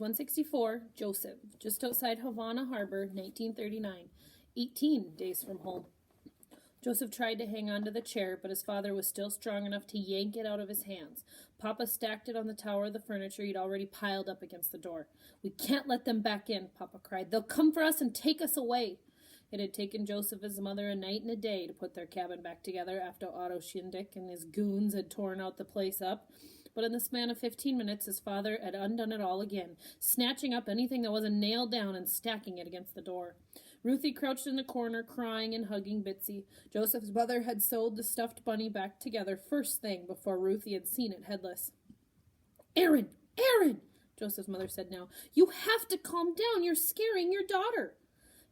Page 164, Joseph, just outside Havana Harbor, 1939, 18 days from home. Joseph tried to hang on to the chair, but his father was still strong enough to yank it out of his hands. Papa stacked it on the tower of the furniture he'd already piled up against the door. "We can't let them back in," Papa cried. "They'll come for us and take us away." It had taken Joseph and his mother a night and a day to put their cabin back together after Otto Schindick and his goons had torn out the place up. But in the span of 15 minutes, his father had undone it all again, snatching up anything that wasn't nailed down and stacking it against the door. Ruthie crouched in the corner, crying and hugging Bitsy. Joseph's mother had sewed the stuffed bunny back together first thing before Ruthie had seen it headless. Aaron! Joseph's mother said now. "You have to calm down. You're scaring your daughter."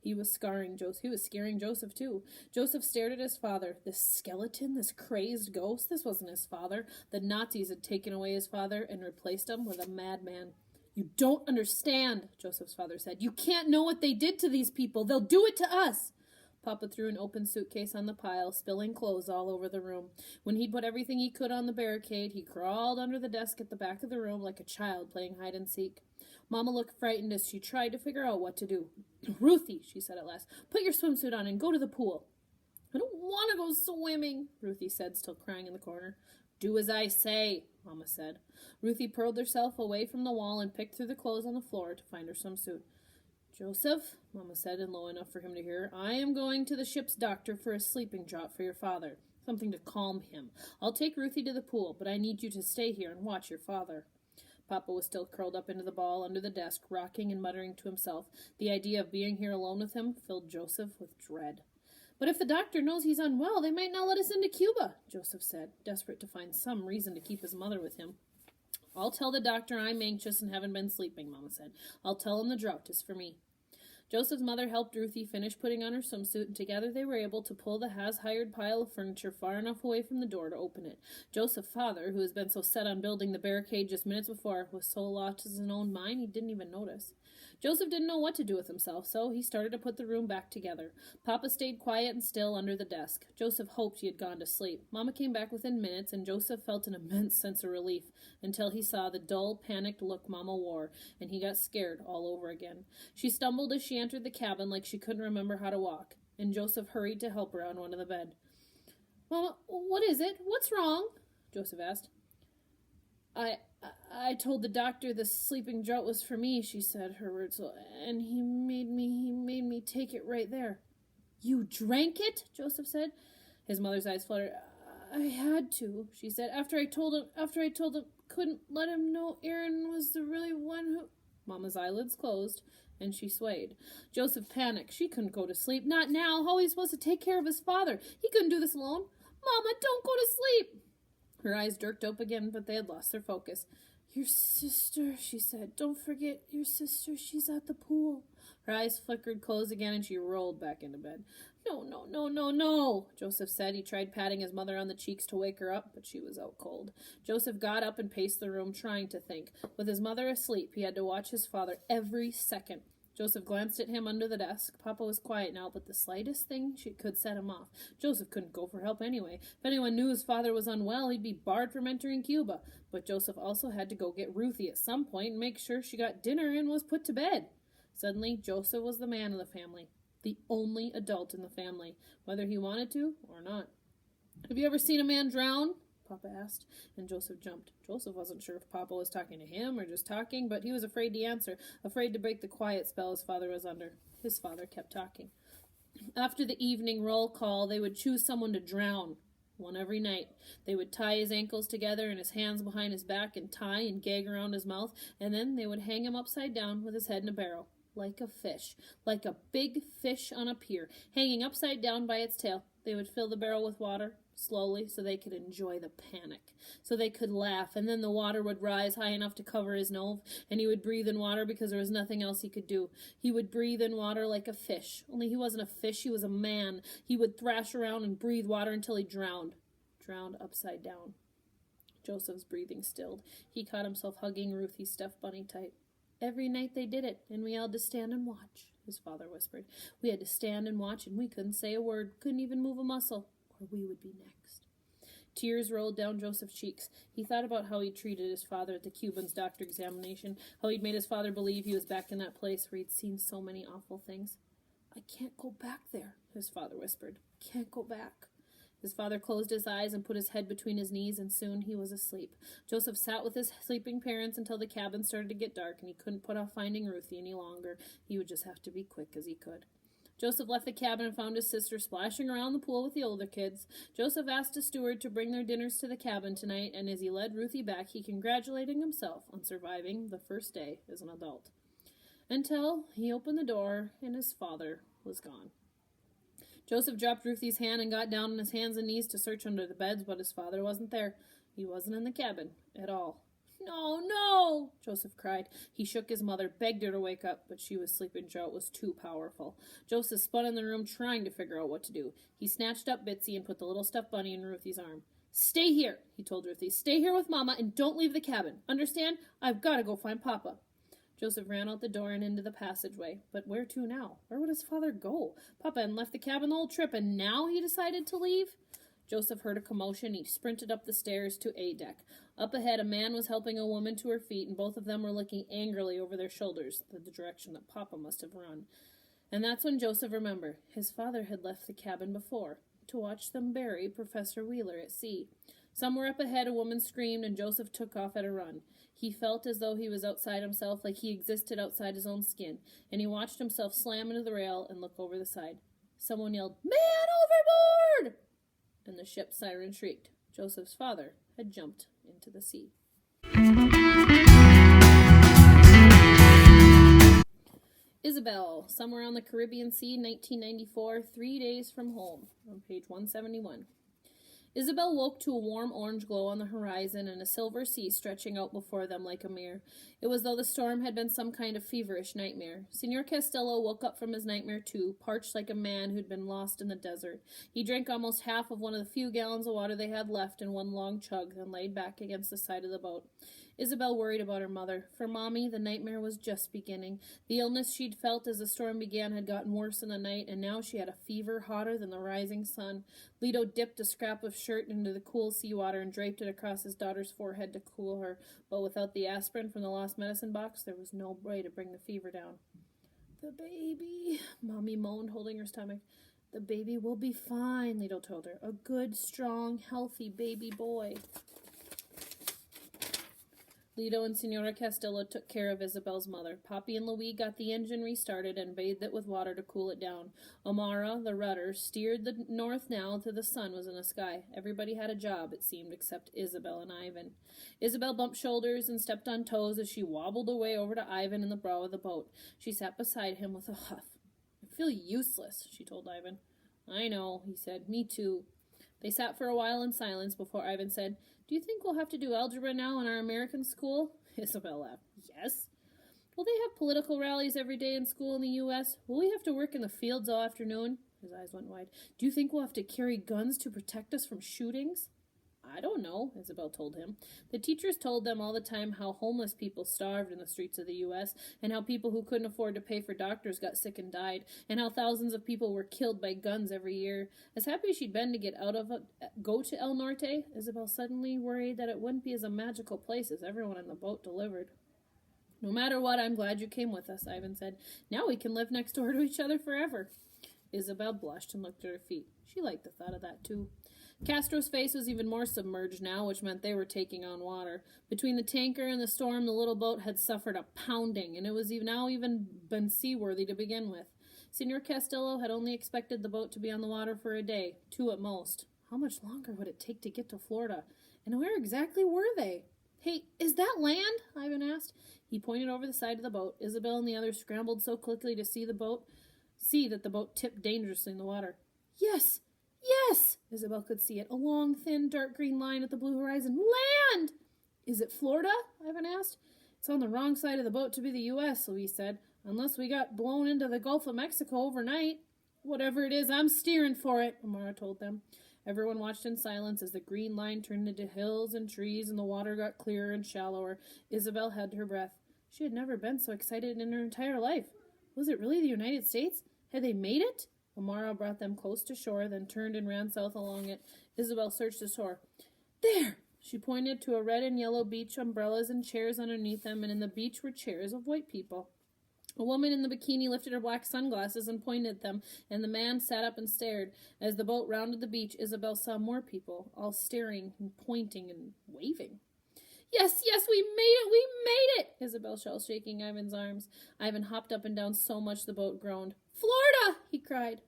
He was scaring Joseph, too. Joseph stared at his father. This skeleton, this crazed ghost, this wasn't his father. The Nazis had taken away his father and replaced him with a madman. "You don't understand," Joseph's father said. "You can't know what they did to these people. They'll do it to us." Papa threw an open suitcase on the pile, spilling clothes all over the room. When he'd put everything he could on the barricade, he crawled under the desk at the back of the room like a child playing hide-and-seek. Mama looked frightened as she tried to figure out what to do. "Ruthie," she said at last, "put your swimsuit on and go to the pool." "I don't want to go swimming," Ruthie said, still crying in the corner. "Do as I say," Mama said. Ruthie pearled herself away from the wall and picked through the clothes on the floor to find her swimsuit. "Joseph," Mama said, and low enough for him to hear, "I am going to the ship's doctor for a sleeping draught for your father, something to calm him. I'll take Ruthie to the pool, but I need you to stay here and watch your father." Papa was still curled up into the ball under the desk, rocking and muttering to himself. The idea of being here alone with him filled Joseph with dread. "But if the doctor knows he's unwell, they might not let us into Cuba," Joseph said, desperate to find some reason to keep his mother with him. "I'll tell the doctor I'm anxious and haven't been sleeping," Mama said. "I'll tell him the draught is for me." Joseph's mother helped Ruthie finish putting on her swimsuit, and together they were able to pull the hired pile of furniture far enough away from the door to open it. Joseph's father, who had been so set on building the barricade just minutes before, was so lost in his own mind he didn't even notice. Joseph didn't know what to do with himself, so he started to put the room back together. Papa stayed quiet and still under the desk. Joseph hoped he had gone to sleep. Mama came back within minutes, and Joseph felt an immense sense of relief until he saw the dull, panicked look Mama wore, and he got scared all over again. She stumbled as she entered the cabin like she couldn't remember how to walk, and Joseph hurried to help her on one of the bed. "Mama, what is it? What's wrong?" Joseph asked. I told the doctor the sleeping draught was for me," she said, her words, "and he made me take it right there." "You drank it?" Joseph said. His mother's eyes fluttered. "I had to," she said. After I told him couldn't let him know Aaron was the really one who..." Mama's eyelids closed, and she swayed. Joseph panicked. She couldn't go to sleep. Not now. How was he supposed to take care of his father? He couldn't do this alone. "Mama, don't go to sleep." Her eyes jerked up again, but they had lost their focus. "Your sister," she said. "Don't forget your sister. She's at the pool." Her eyes flickered closed again, and she rolled back into bed. No, Joseph said. He tried patting his mother on the cheeks to wake her up, but she was out cold. Joseph got up and paced the room, trying to think. With his mother asleep, he had to watch his father every second. Joseph glanced at him under the desk. Papa was quiet now, but the slightest thing could set him off. Joseph couldn't go for help anyway. If anyone knew his father was unwell, he'd be barred from entering Cuba. But Joseph also had to go get Ruthie at some point and make sure she got dinner and was put to bed. Suddenly, Joseph was the man of the family, the only adult in the family, whether he wanted to or not. "Have you ever seen a man drown?" Papa asked, and Joseph jumped. Joseph wasn't sure if Papa was talking to him or just talking, but he was afraid to answer, afraid to break the quiet spell his father was under. His father kept talking. After the evening roll call, they would choose someone to drown, one every night. They would tie his ankles together and his hands behind his back and tie and gag around his mouth, and then they would hang him upside down with his head in a barrel, like a fish, like a big fish on a pier, hanging upside down by its tail. They would fill the barrel with water, slowly, so they could enjoy the panic, so they could laugh, and then the water would rise high enough to cover his nose, and he would breathe in water because there was nothing else he could do. He would breathe in water like a fish, only he wasn't a fish, he was a man. He would thrash around and breathe water until he drowned upside down. Joseph's breathing stilled. He caught himself hugging Ruthie's stuffed bunny tight. "Every night they did it, and we all had to stand and watch," his father whispered. "We had to stand and watch, and we couldn't say a word, couldn't even move a muscle, or we would be next." Tears rolled down Joseph's cheeks. He thought about how he'd treated his father at the Cuban's doctor examination, how he'd made his father believe he was back in that place where he'd seen so many awful things. "I can't go back there," his father whispered. "Can't go back." His father closed his eyes and put his head between his knees, and soon he was asleep. Joseph sat with his sleeping parents until the cabin started to get dark, and he couldn't put off finding Ruthie any longer. He would just have to be quick as he could. Joseph left the cabin and found his sister splashing around the pool with the older kids. Joseph asked a steward to bring their dinners to the cabin tonight, and as he led Ruthie back, he congratulated himself on surviving the first day as an adult. Until he opened the door and his father was gone. Joseph dropped Ruthie's hand and got down on his hands and knees to search under the beds, but his father wasn't there. He wasn't in the cabin at all. "No, no!" Joseph cried. He shook his mother, begged her to wake up, but she was sleeping Joe. It was too powerful. Joseph spun in the room, trying to figure out what to do. He snatched up Bitsy and put the little stuffed bunny in Ruthie's arm. "Stay here," he told Ruthie. "Stay here with Mama and don't leave the cabin. Understand? I've got to go find Papa." Joseph ran out the door and into the passageway. But where to now? Where would his father go? Papa hadn't left the cabin the whole trip, and now he decided to leave? Joseph heard a commotion. He sprinted up the stairs to A deck. Up ahead, a man was helping a woman to her feet, and both of them were looking angrily over their shoulders, the direction that Papa must have run. And that's when Joseph remembered. His father had left the cabin before, to watch them bury Professor Wheeler at sea. Somewhere up ahead, a woman screamed, and Joseph took off at a run. He felt as though he was outside himself, like he existed outside his own skin, and he watched himself slam into the rail and look over the side. Someone yelled, "Man overboard!" And the ship's siren shrieked. Joseph's father had jumped into the sea. Isabel, Somewhere on the Caribbean Sea, 1994, 3 days from home, on page 171. Isabel woke to a warm orange glow on the horizon and a silver sea stretching out before them like a mirror. It was though the storm had been some kind of feverish nightmare. Senor Castillo woke up from his nightmare too, parched like a man who'd been lost in the desert. He drank almost half of one of the few gallons of water they had left in one long chug, then laid back against the side of the boat. Isabel worried about her mother. For Mommy, the nightmare was just beginning. The illness she'd felt as the storm began had gotten worse in the night, and now she had a fever hotter than the rising sun. Lito dipped a scrap of shirt into the cool seawater and draped it across his daughter's forehead to cool her, but without the aspirin from the lost medicine box, there was no way to bring the fever down. "The baby," Mommy moaned, holding her stomach. "The baby will be fine," Lito told her. "A good, strong, healthy baby boy." Lito and Senora Castillo took care of Isabel's mother. Poppy and Louis got the engine restarted and bathed it with water to cool it down. Omara, the rudder, steered the north now till the sun was in the sky. Everybody had a job, it seemed, except Isabel and Ivan. Isabel bumped shoulders and stepped on toes as she wobbled away over to Ivan in the bow of the boat. She sat beside him with a huff. "I feel useless," she told Ivan. "I know," he said. "Me too." They sat for a while in silence before Ivan said, "Do you think we'll have to do algebra now in our American school?" Isabel laughed. "Yes." "Will they have political rallies every day in school in the U.S.? Will we have to work in the fields all afternoon?" His eyes went wide. "Do you think we'll have to carry guns to protect us from shootings?" "I don't know," Isabel told him. The teachers told them all the time how homeless people starved in the streets of the U.S., and how people who couldn't afford to pay for doctors got sick and died, and how thousands of people were killed by guns every year. As happy as she'd been to get out of it, go to El Norte, Isabel suddenly worried that it wouldn't be as a magical place as everyone in the boat delivered. "No matter what, I'm glad you came with us," Ivan said. "Now we can live next door to each other forever." Isabel blushed and looked at her feet. She liked the thought of that, too. Castro's face was even more submerged now, which meant they were taking on water. Between the tanker and the storm, the little boat had suffered a pounding, and it was now even been seaworthy to begin with. Senor Castillo had only expected the boat to be on the water for a day, 2 at most. How much longer would it take to get to Florida? And where exactly were they? "Hey, is that land?" Ivan asked. He pointed over the side of the boat. Isabel and the others scrambled so quickly to see that the boat tipped dangerously in the water. "Yes! Yes!" Isabel could see it. A long, thin, dark green line at the blue horizon. "Land!" "Is it Florida?" Ivan asked. "It's on the wrong side of the boat to be the U.S., Louise said, "unless we got blown into the Gulf of Mexico overnight." "Whatever it is, I'm steering for it," Amara told them. Everyone watched in silence as the green line turned into hills and trees and the water got clearer and shallower. Isabel held her breath. She had never been so excited in her entire life. Was it really the United States? Had they made it? Amara brought them close to shore, then turned and ran south along it. Isabel searched the shore. There! She pointed to a red and yellow beach, umbrellas and chairs underneath them, and in the beach were chairs of white people. A woman in the bikini lifted her black sunglasses and pointed at them, and the man sat up and stared. As the boat rounded the beach, Isabel saw more people, all staring and pointing and waving. Yes, yes, we made it, Isabel shouted, shaking Ivan's arms. Ivan hopped up and down so much the boat groaned. Florida, he cried.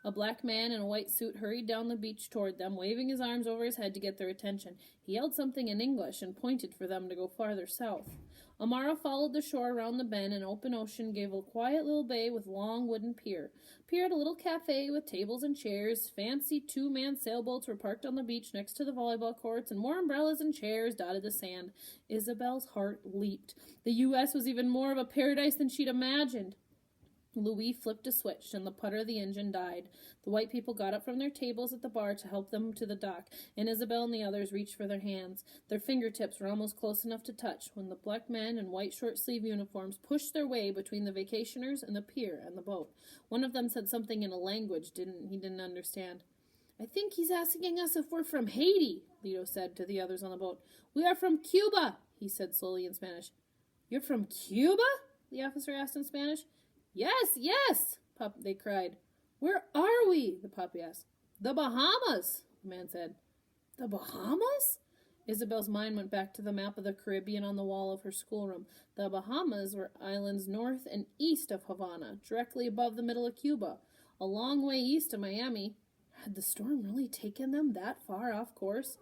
A black man in a white suit hurried down the beach toward them, waving his arms over his head to get their attention. He yelled something in English and pointed for them to go farther south. Amara followed the shore around the bend, and open ocean gave a quiet little bay with long wooden pier. Pier had a little cafe with tables and chairs. Fancy two-man sailboats were parked on the beach next to the volleyball courts, and more umbrellas and chairs dotted the sand. Isabel's heart leaped. The U.S. was even more of a paradise than she'd imagined. Louis flipped a switch, and the putter of the engine died. The white people got up from their tables at the bar to help them to the dock, and Isabel and the others reached for their hands. Their fingertips were almost close enough to touch when the black men in white short-sleeve uniforms pushed their way between the vacationers and the pier and the boat. One of them said something in a language he didn't understand. I think he's asking us if we're from Haiti, Lito said to the others on the boat. We are from Cuba, he said slowly in Spanish. You're from Cuba? The officer asked in Spanish. Yes, yes, they cried. Where are we? The puppy asked. The Bahamas, the man said. The Bahamas? Isabel's mind went back to the map of the Caribbean on the wall of her schoolroom. The Bahamas were islands north and east of Havana, directly above the middle of Cuba, a long way east of Miami. Had the storm really taken them that far off course?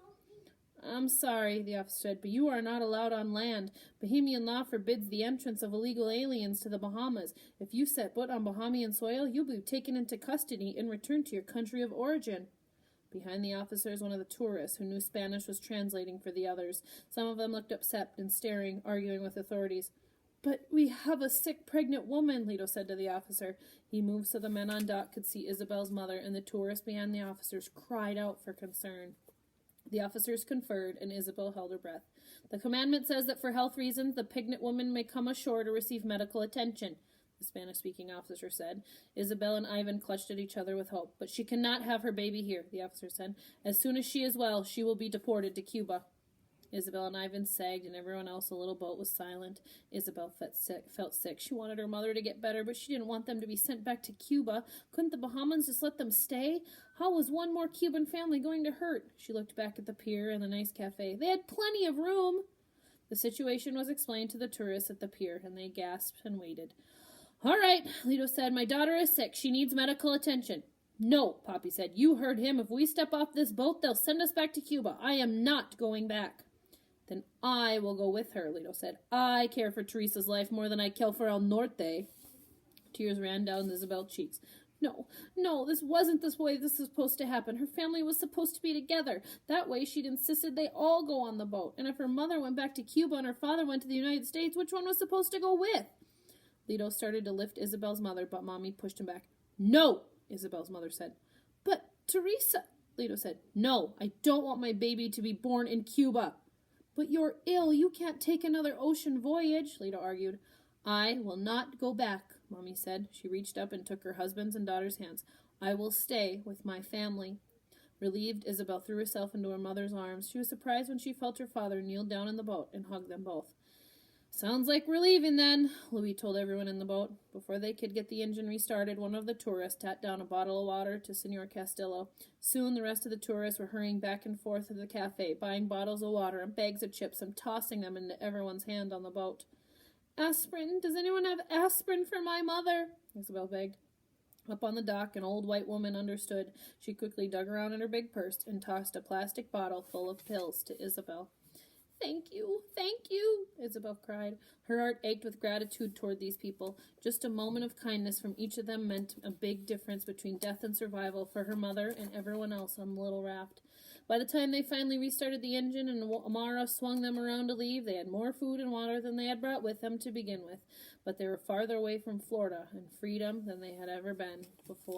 I'm sorry, the officer said, but you are not allowed on land. Bahamian law forbids the entrance of illegal aliens to the Bahamas. If you set foot on Bahamian soil, you'll be taken into custody and returned to your country of origin. Behind the officers, one of the tourists who knew Spanish was translating for the others. Some of them looked upset and staring, arguing with authorities. But we have a sick, pregnant woman, Lito said to the officer. He moved so the men on dock could see Isabel's mother, and the tourists behind the officers cried out for concern. The officers conferred, and Isabel held her breath. The commandment says that for health reasons, the pregnant woman may come ashore to receive medical attention, the Spanish-speaking officer said. Isabel and Ivan clutched at each other with hope. But she cannot have her baby here, the officer said. As soon as she is well, she will be deported to Cuba. Isabel and Ivan sagged, and everyone else in the little boat was silent. Isabel felt sick. She wanted her mother to get better, but she didn't want them to be sent back to Cuba. Couldn't the Bahamans just let them stay? How was one more Cuban family going to hurt? She looked back at the pier and the nice cafe. They had plenty of room. The situation was explained to the tourists at the pier, and they gasped and waited. All right, Lito said. My daughter is sick. She needs medical attention. No, Poppy said. You heard him. If we step off this boat, they'll send us back to Cuba. I am not going back. Then I will go with her, Lito said. I care for Teresa's life more than I care for El Norte. Tears ran down Isabel's cheeks. No, this wasn't the way this was supposed to happen. Her family was supposed to be together. That way, she'd insisted they all go on the boat. And if her mother went back to Cuba and her father went to the United States, which one was supposed to go with? Lito started to lift Isabel's mother, but Mommy pushed him back. No, Isabel's mother said. But Teresa, Lito said. No, I don't want my baby to be born in Cuba. But you're ill. You can't take another ocean voyage, Lito argued. I will not go back, Mommy said. She reached up and took her husband's and daughter's hands. I will stay with my family. Relieved, Isabel threw herself into her mother's arms. She was surprised when she felt her father kneel down in the boat and hug them both. Sounds like we're leaving then, Louis told everyone in the boat. Before they could get the engine restarted, one of the tourists tapped down a bottle of water to Senor Castillo. Soon the rest of the tourists were hurrying back and forth to the cafe, buying bottles of water and bags of chips and tossing them into everyone's hand on the boat. Aspirin? Does anyone have aspirin for my mother? Isabel begged. Up on the dock, an old white woman understood. She quickly dug around in her big purse and tossed a plastic bottle full of pills to Isabel. Thank you, Isabel cried. Her heart ached with gratitude toward these people. Just a moment of kindness from each of them meant a big difference between death and survival for her mother and everyone else on the little raft. By the time they finally restarted the engine and Amara swung them around to leave, they had more food and water than they had brought with them to begin with. But they were farther away from Florida and freedom than they had ever been before.